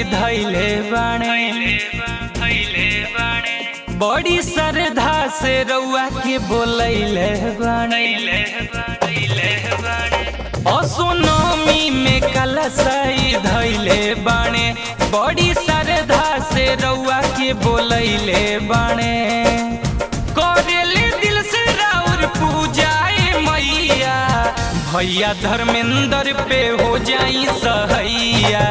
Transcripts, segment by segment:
धैले बाणे बड़ी श्रद्धा से रउआ के बोलैले बाणे असोनमी में कलशाई धैले बाणे बड़ी श्रद्धा से रउआ के बोलैले बाणे करेले दिल से राउर पूजाए मैया भैया धर्मेंद्र पे हो जाई सहैया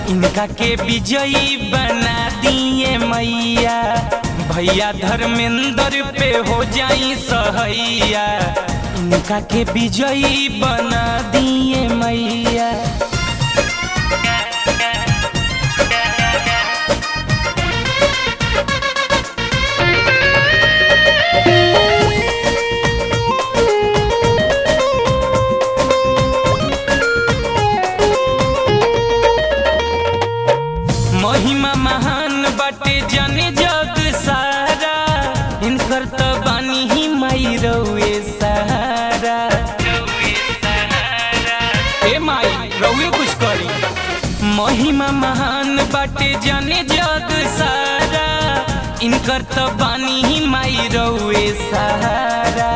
इनका के विजयी बना दिए मैया भैया धर्मेंद्र पे हो जाई सहैया इनका के विजयी बना दिए मैया। महिमा महान बाटे जाने जग सारा इनकर त बानी ही माई रउए सहारा ए माई रउए कुछ करी महिमा महान बाटे जाने जग सारा इनकर त बानी ही माई रउए सहारा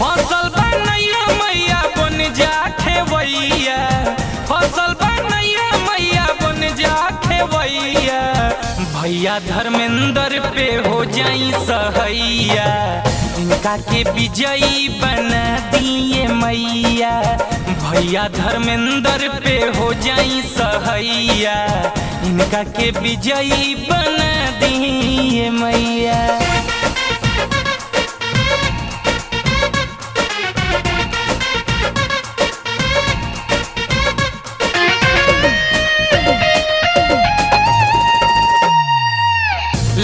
फसल बनैया मैया बन जा खेवैया फसल बनैया मैया बन जा खेवैया भैया धर्मेंद्र पे हो जाई सहैया इनका के विजयी बना दिए मैया भैया धर्मेंद्र पे हो जाई सहैया इनका के विजयी बना दिए मैया।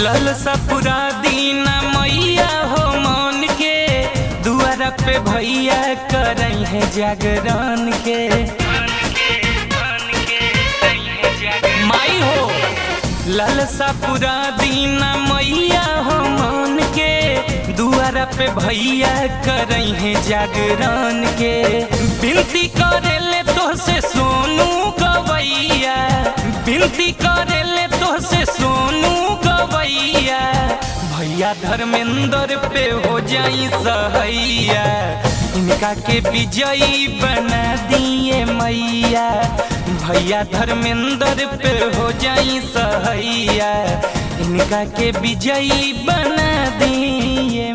ललसा पूरा दिन मैया हो मन के दुआरा पे भैया करई है जागरण के माई हो ललसा पूरा दिन मैया हो मन के दुआरा पे भैया करई है जागरण के विनती करेले तो से सोनू गवैया विनती करेले तो से सोनू गवैया भैया धर्मेंद्र पे हो जाई सहैया इनका के विजयी बना दिए मैया भैया धर्मेंद्र पे हो जाई सहैया इनका के विजयी बना दिए।